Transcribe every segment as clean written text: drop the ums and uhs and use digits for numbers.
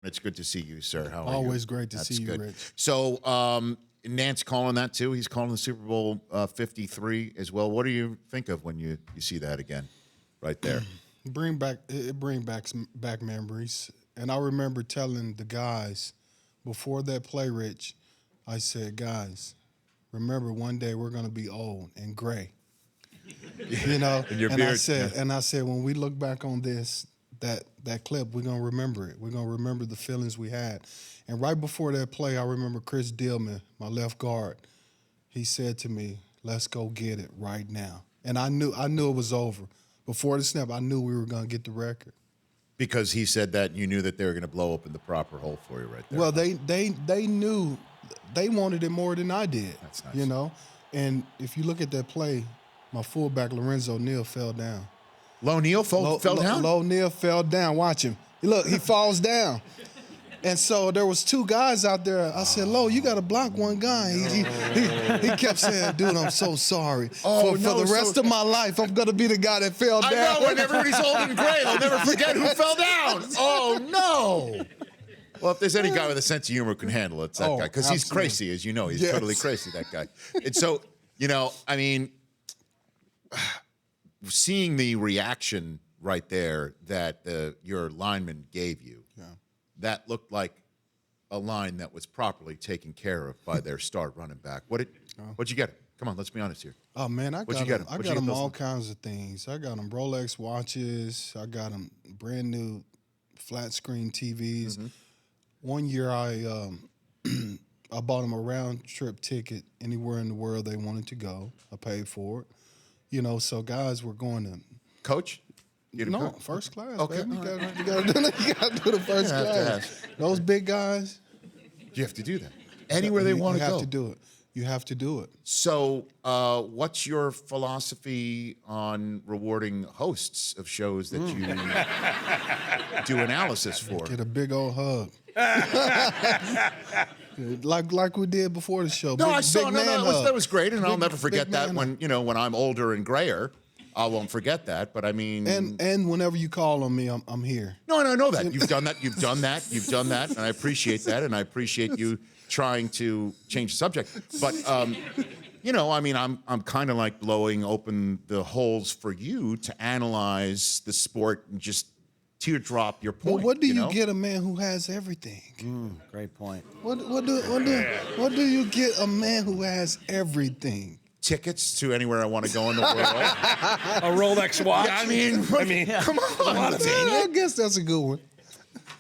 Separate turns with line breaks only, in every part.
It's good to see you, sir. How are you?
Always great to
That's
see you,
good.
Rich.
So Nance calling that too. He's calling the Super Bowl 53 as well. What do you think of when you see that again, right there?
It bring back memories. And I remember telling the guys before that play, Rich, I said, guys, remember one day we're going to be old and gray. You know,
And your
and
beard,
I said, when we look back on this, that clip, we're gonna remember it. We're gonna remember the feelings we had. And right before that play, I remember Chris Dillman, my left guard. He said to me, "Let's go get it right now." And I knew it was over. Before the snap, I knew we were gonna get the record.
Because he said that, and you knew that they were going to blow open the proper hole for you right there.
Well, they knew they wanted it more than I did.
That's nice.
You know, and if you look at that play, my fullback Lorenzo Neal fell down.
Low Neal fell down?
Low Neal fell down. Watch him. Look, he falls down. And so there was two guys out there. I said, Lo, you got to block one guy. He kept saying, dude, I'm so sorry. For the rest of my life, I'm going to be the guy that fell down.
I know, when everybody's old and gray, they'll never forget who fell down. Oh, no. Well, if there's any guy with a sense of humor who can handle it, it's that guy. Because he's crazy, as you know. He's totally crazy, that guy. And so, you know, I mean, seeing the reaction right there that your lineman gave you, that looked like a line that was properly taken care of by their star running back. What'd you get? Come on, let's be honest here.
Oh, man, I got them all kinds of things. I got them Rolex watches. I got them brand new flat screen TVs. Mm-hmm. One year I bought them a round trip ticket anywhere in the world they wanted to go. I paid for it. You know, so guys were going to
coach.
No, first class.
Okay,
Baby. You gotta do the first class. Those big guys.
You have to do that anywhere they want to go.
You have to do it. You have to do it.
So, what's your philosophy on rewarding hosts of shows that you do analysis for?
Get a big old hug. like we did before the show.
No, I saw. That was great, and I'll never forget that when I'm older and grayer. I won't forget that, but I mean,
and whenever you call on me, I'm here.
No, and I know that you've done that, and I appreciate that, and I appreciate you trying to change the subject. But you know, I mean, I'm kind of like blowing open the holes for you to analyze the sport and just teardrop your point.
Well, what do you get a man who has everything?
Great point.
What do you get a man who has everything?
Tickets to anywhere I want to go in the world.
A Rolex watch.
Yeah, I mean, come on.
I guess that's a good one.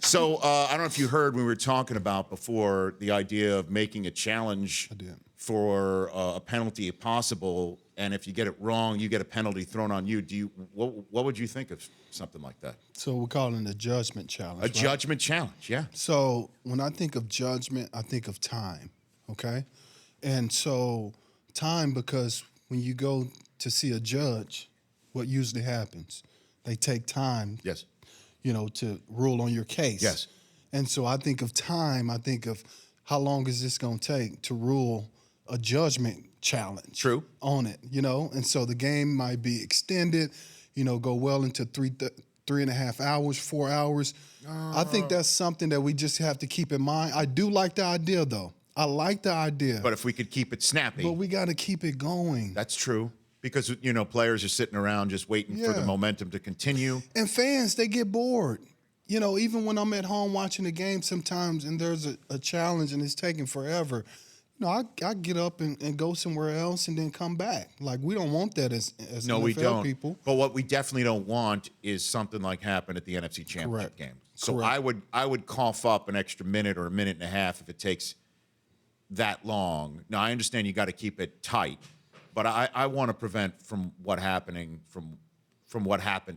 So I don't know if you heard when we were talking about before the idea of making a challenge for a penalty if possible, and if you get it wrong, you get a penalty thrown on you. What would you think of something like that?
So we're calling it a judgment challenge.
A judgment challenge, yeah.
So when I think of judgment, I think of time, okay? And so time, because when you go to see a judge, what usually happens? They take time,
yes,
you know, to rule on your case.
Yes.
And so I think of time, I think of how long is this going to take to rule a judgment challenge.
True.
On it, you know? And so the game might be extended, you know, go well into 3.5 hours, 4 hours. I think that's something that we just have to keep in mind. I do like the idea, though. I like the idea.
But if we could keep it snappy.
But we got to keep it going.
That's true. Because, you know, players are sitting around just waiting for the momentum to continue.
And fans, they get bored. You know, even when I'm at home watching the game sometimes and there's a challenge and it's taking forever, you know, I get up and go somewhere else and then come back. Like, we don't want that as
no,
NFL
we don't.
people.
But what we definitely don't want is something like happened at the NFC Championship game. So I would cough up an extra minute or a minute and a half if it takes that long. Now, I understand you got to keep it tight, but I want to prevent from what happened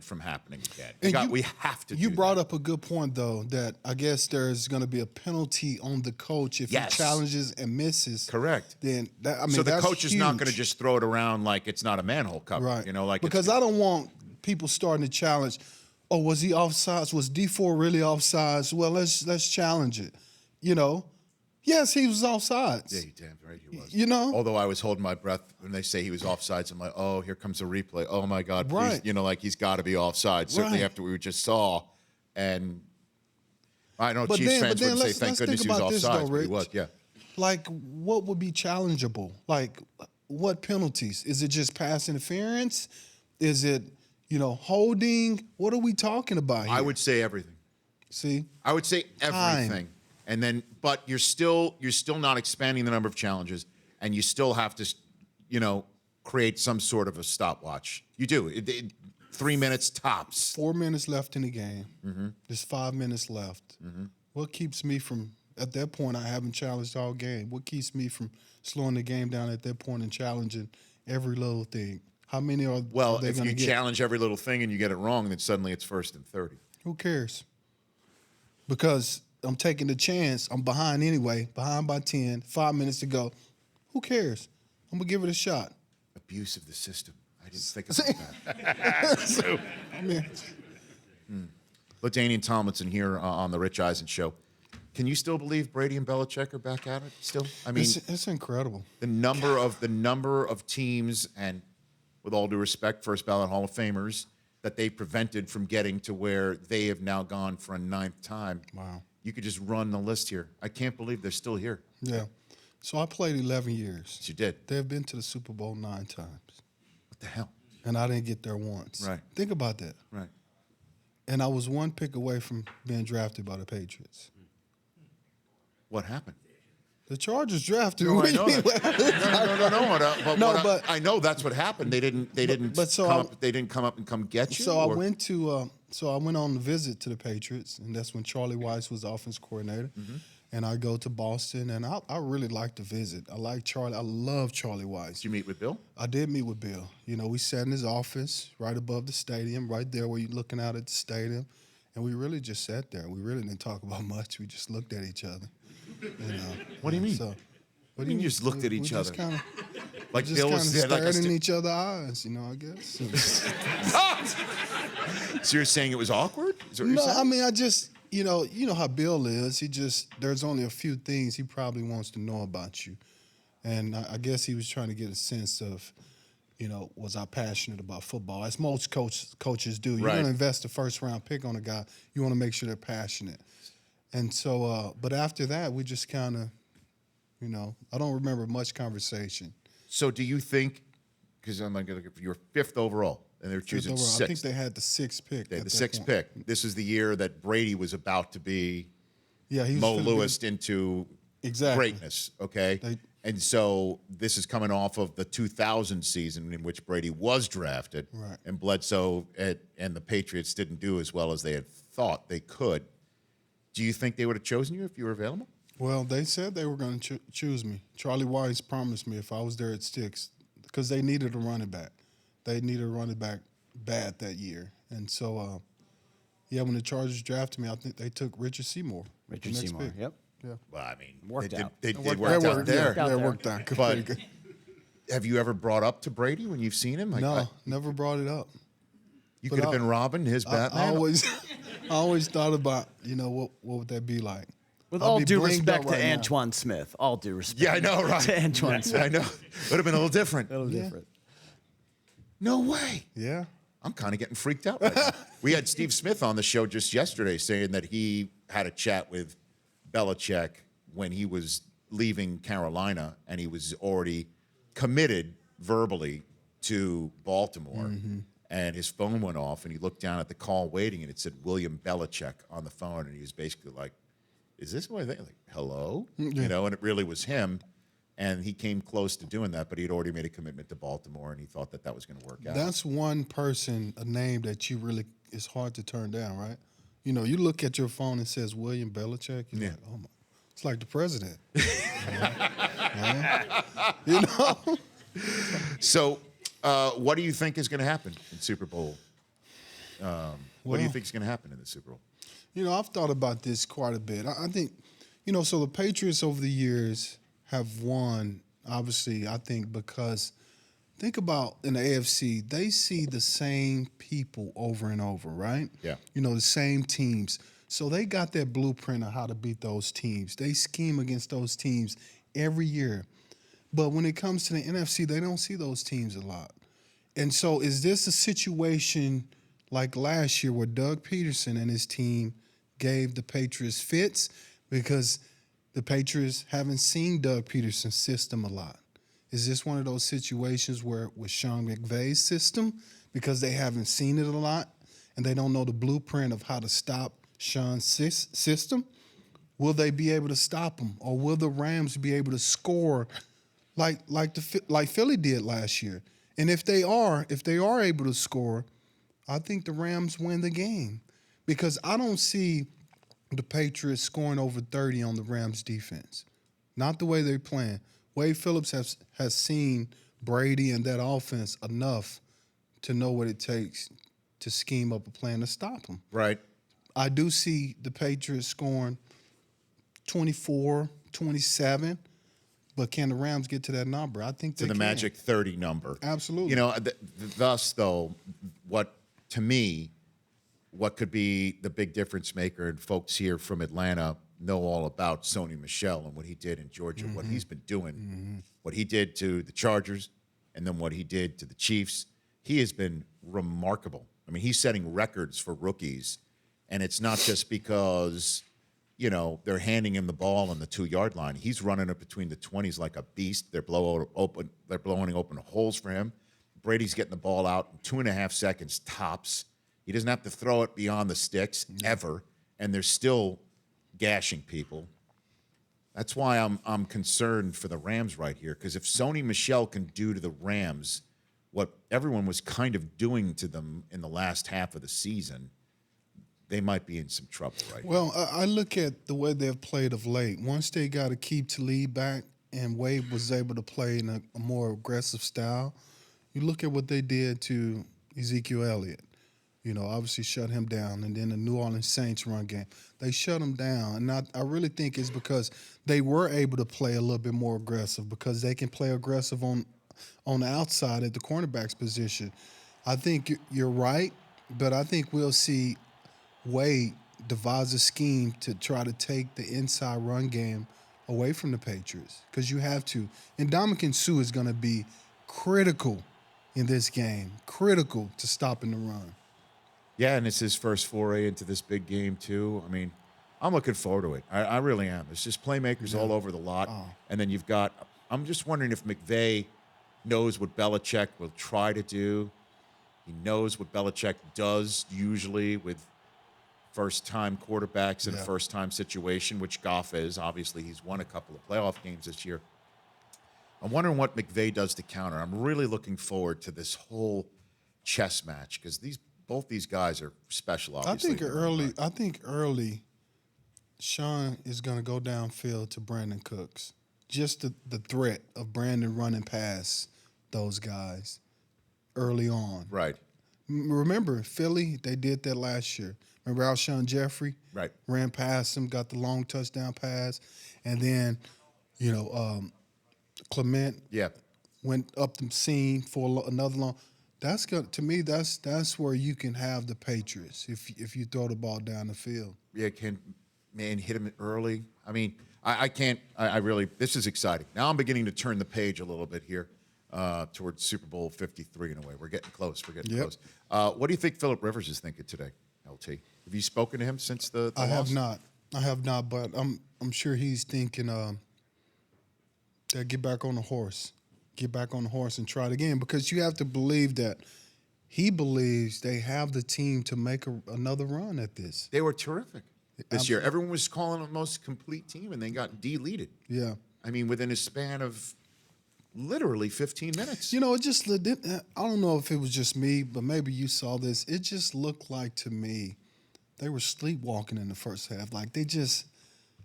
from happening again. We have to.
You brought up a good point, though, that I guess there's going to be a penalty on the coach if he challenges and misses.
Correct.
Then
so the coach
huge.
is not going to just throw it around like it's not a manhole cover.
Right.
You know, like
because I don't want people starting to challenge. Oh, was he offsides? Was D4 really offsides? Well, let's challenge it. You know. Yes, he was offsides.
Yeah, you damn right he was.
You know?
Although I was holding my breath when they say he was offsides, I'm like, oh, here comes a replay. Oh, my God, please. You know, like he's got to be offside, certainly after we just saw. And I know Chiefs fans would say, thank goodness he was offside, but he was, yeah.
Like, what would be challengeable? Like, what penalties? Is it just pass interference? Is it, holding? What are we talking about here?
I would say everything.
See?
I would say everything. And then, but you're still not expanding the number of challenges, and you still have to, create some sort of a stopwatch. You do. 3 minutes tops.
4 minutes left in the game. Mm-hmm. There's 5 minutes left. Mm-hmm. What keeps me from, at that point, I haven't challenged all game. What keeps me from slowing the game down at that point and challenging every little thing? How many are they going to get?
Well, if you challenge every little thing and you get it wrong, then suddenly it's 1st and 30.
Who cares? Because I'm taking the chance. I'm behind anyway, behind by 10, 5 minutes to go. Who cares? I'm going to give it a shot.
Abuse of the system. I didn't think about that.
I mean,
LaDainian Tomlinson here on the Rich Eisen Show. Can you still believe Brady and Belichick are back at it still? I mean,
it's incredible.
The number of teams, and with all due respect, first ballot Hall of Famers, that they prevented from getting to where they have now gone for a 9th time.
Wow.
You could just run the list here. I can't believe they're still here.
Yeah. So I played 11 years.
Yes, you did.
They've been to the Super Bowl 9 times.
What the hell?
And I didn't get there once.
Right.
Think about that.
Right.
And I was one pick away from being drafted by the Patriots.
What happened?
The Chargers drafted me.
No, I know that.
No, but
I know that's what happened. They didn't come up and get you.
So I went on a visit to the Patriots, and that's when Charlie Weiss was the offense coordinator. Mm-hmm. And I go to Boston, and I really like to visit. I like Charlie. I love Charlie Weiss.
Did you meet with Bill?
I did meet with Bill. We sat in his office right above the stadium, right there where you're looking out at the stadium. And we really just sat there. We really didn't talk about much. We just looked at each other.
What do you mean?
So,
what do you mean you just looked at each other?
Like Bill was staring in each other's eyes, I guess.
So you're saying it was awkward?
No, I mean, I just, you know how Bill is. There's only a few things he probably wants to know about you. And I guess he was trying to get a sense of, was I passionate about football? As most coaches do. You're going to invest a first-round pick on a guy. You want to make sure they're passionate. And so, but after that, we just kind of, I don't remember much conversation.
So do you think, because I'm going to look at your 5th overall, and they're choosing 6th.
I think they had the 6th pick.
They had the 6th pick. This is the year that Brady was about to be Mo Lewis into greatness, okay? And so this is coming off of the 2000 season in which Brady was drafted,
right.
And Bledsoe and the Patriots didn't do as well as they had thought they could. Do you think they would have chosen you if you were available?
Well, they said they were going to choose me. Charlie Weiss promised me if I was there at 6, because they needed a running back. They needed a running back bad that year. And so, when the Chargers drafted me, I think they took Richard Seymour.
Richard Seymour,
pick.
yep.
Yeah.
Well, I mean,
worked out.
They worked out there.
Yeah, it worked out.
But have you ever brought up to Brady when you've seen him?
No, never brought it up.
You could have been Robin, his Batman.
I always thought about, what would that be like?
With all due respect to Antoine Smith. All due respect.
Yeah, I know, right?
To Antoine Smith.
I know. Would have been a little different.
Different.
No way.
Yeah.
I'm kind of getting freaked out right now. We had Steve Smith on the show just yesterday saying that he had a chat with Belichick when he was leaving Carolina, and he was already committed verbally to Baltimore. Mm-hmm. And his phone went off, and he looked down at the call waiting, and it said William Belichick on the phone, and he was basically like, is this what I think? Like, hello?
Yeah.
And it really was him. And he came close to doing that, but he'd already made a commitment to Baltimore, and he thought that was going to work out.
That's one person, a name that you really, it's hard to turn down, right? You look at your phone and it says William Belichick. You're like, oh my, it's like the president.
So, what do you think is going to happen in Super Bowl? What do you think is going to happen in the Super Bowl?
I've thought about this quite a bit. I think, so the Patriots over the years have won, obviously, I think, because think about in the AFC, they see the same people over and over, right?
Yeah.
The same teams. So they got that blueprint of how to beat those teams. They scheme against those teams every year. But when it comes to the NFC, they don't see those teams a lot. And so is this a situation like last year where Doug Peterson and his team gave the Patriots fits because the Patriots haven't seen Doug Peterson's system a lot. Is this one of those situations where with Sean McVay's system, because they haven't seen it a lot and they don't know the blueprint of how to stop Sean's system, will they be able to stop him, or will the Rams be able to score like Philly did last year? And if they are able to score, I think the Rams win the game, because I don't see the Patriots scoring over 30 on the Rams defense. Not the way they're playing. Wade Phillips has seen Brady and that offense enough to know what it takes to scheme up a plan to stop them.
Right.
I do see the Patriots scoring 24, 27, but can the Rams get to that number? I think they can.
To the magic 30 number.
Absolutely.
You know, thus, though, what could be the big difference maker, and folks here from Atlanta know all about Sony Michel and what he did in Georgia, what he's been doing, what he did to the Chargers, and then what he did to the Chiefs. He has been remarkable. I mean, he's setting records for rookies, and it's not just because, you know, they're handing him the ball on the 2-yard line. He's running it between the 20s like a beast. They're blowing open holes for him. Brady's getting the ball out in 2.5 seconds tops. He doesn't have to throw it beyond the sticks ever, and they're still gashing people. That's why I'm concerned for the Rams right here, because if Sony Michel can do to the Rams what everyone was kind of doing to them in the last half of the season, they might be in some trouble right now.
Well, I look at the way they've played of late. Once they got to keep Talib back and Wade was able to play in a more aggressive style, you look at what they did to Ezekiel Elliott. You know, obviously shut him down. And then the New Orleans Saints run game, they shut him down. And I really think it's because they were able to play a little bit more aggressive, because they can play aggressive on the outside at the cornerback's position. I think you're right, but I think we'll see Wade devise a scheme to try to take the inside run game away from the Patriots, because you have to. And Ndamukong Suh is going to be critical in this game, critical to stopping the run.
Yeah, and it's his first foray into this big game, too. I mean, I'm looking forward to it. I really am. It's just playmakers all over the lot. And then you've got – I'm just wondering if McVay knows what Belichick will try to do. He knows what Belichick does usually with first-time quarterbacks in a first-time situation, which Goff is. Obviously, he's won a couple of playoff games this year. I'm wondering what McVay does to counter. I'm really looking forward to this whole chess match, because both these guys are special, obviously.
I think early Sean is going to go downfield to Brandon Cooks. Just the threat of Brandon running past those guys early on.
Right.
Remember, Philly, they did that last year. Remember Alshon Jeffrey?
Right.
Ran past him, got the long touchdown pass. And then, you know, Clement went up the seam for another long. That's good to me. That's where you can have the Patriots if you throw the ball down the field.
Yeah, hit him early. I mean, I can't. I really. This is exciting. Now I'm beginning to turn the page a little bit here towards Super Bowl 53 in a way. We're getting close. Close. What do you think Phillip Rivers is thinking today, LT? Have you spoken to him since the
I
loss?
have not, but I'm sure he's thinking that get back on the horse. Get back on the horse and try it again, because you have to believe that he believes they have the team to make another run at this.
They were terrific this year. Everyone was calling them the most complete team, and they got deleted.
Yeah.
I mean, within a span of literally 15 minutes.
You know, it just, I don't know if it was just me, but maybe you saw this. It just looked like to me they were sleepwalking in the first half. Like they just,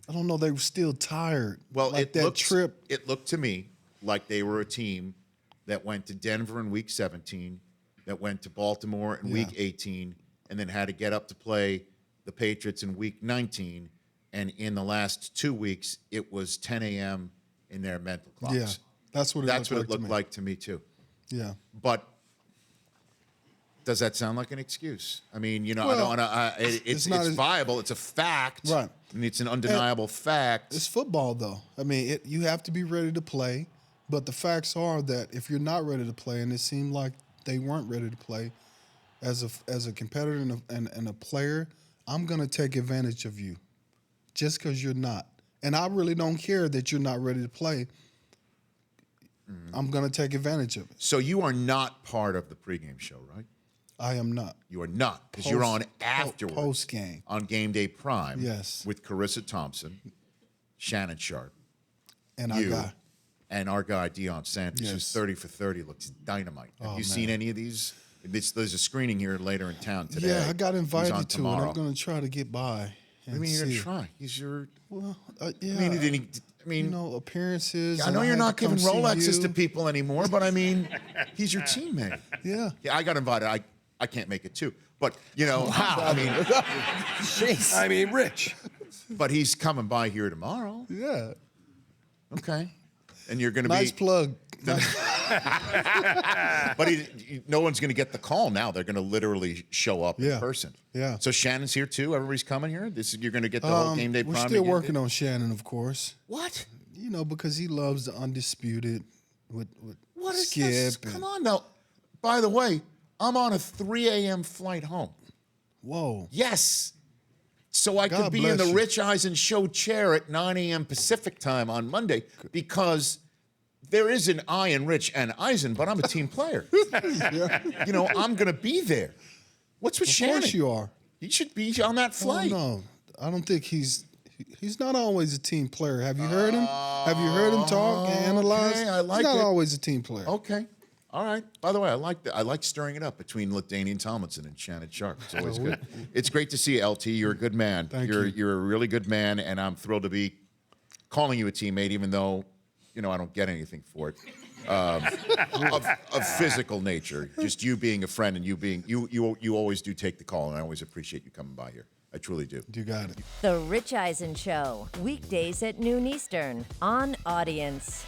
I don't know, they were still tired.
Well,
like
it looked to me like they were a team that went to Denver in Week 17, that went to Baltimore in Week 18, and then had to get up to play the Patriots in Week 19. And in the last 2 weeks, it was 10 a.m. in their mental clocks.
Yeah, that's what it
looked like to me, too.
Yeah.
But does that sound like an excuse? I mean, you know,
Well,
I don't want to. It's viable. It's a fact.
Right.
And it's an undeniable fact.
It's football, though. I mean, you have to be ready to play. But the facts are that if you're not ready to play, and it seemed like they weren't ready to play, as a competitor and a player, I'm going to take advantage of you just because you're not. And I really don't care that you're not ready to play. I'm going to take advantage of it.
So you are not part of the pregame show, right?
I am not.
You are not, because you're on afterwards.
Post-game.
On Game Day Prime.
Yes.
With Carissa Thompson, Shannon Sharp,
And
and our guy, Deion Sanders,
Yes.
who's 30 for 30, looks dynamite. Have
Oh,
you seen
man.
any of these? There's a screening here later in town today.
Yeah, I got
He's on
invited to it.
tomorrow.
I'm going to try to get by.
I mean, you're going to try. He's your...
Well, yeah.
I mean,
you know, appearances.
I
and
know you're
had
not
to come
giving
see
Rolexes
you.
to people anymore, but I mean, he's your teammate.
Yeah.
Yeah, I got invited. I can't make it too. But, you know, I mean,
Jeez.
I mean, Rich.
but he's coming by here tomorrow.
Yeah.
Okay. And you're going to
Nice
be...
plug.
But no one's going to get the call now. They're going to literally show up in
Yeah.
person.
Yeah.
So Shannon's here too. Everybody's coming here. You're going to get the whole Game Day
We're
Prime.
still
again?
working on Shannon, of course.
What?
You know, because he loves the Undisputed with
What is
Skip.
this?
and-
Come on now. By the way, I'm on a 3 a.m. flight home.
Whoa.
Yes. So I could
God
be in the
bless you.
Rich Eisen show chair at 9 a.m. Pacific time on Monday because there is an I in Rich and Eisen, but I'm a team player. You know, I'm going to be there. What's with
Of
Shannon?
course you are.
He should be on that flight.
No, I don't think he's not always a team player. Have you heard him? Have you heard him talk and analyze?
Okay, I like
he's not
it.
always a team player.
Okay. All right. By the way, I like stirring it up between LaDainian Tomlinson and Shannon Sharp. It's always good. It's great to see you, LT. You're a good man.
Thank you.
You're a really good man, and I'm thrilled to be calling you a teammate, even though, you know, I don't get anything for it. Of physical nature, just you being a friend and you always do take the call, and I always appreciate you coming by here. I truly do.
You got it.
The Rich Eisen Show, weekdays at noon Eastern on Audience.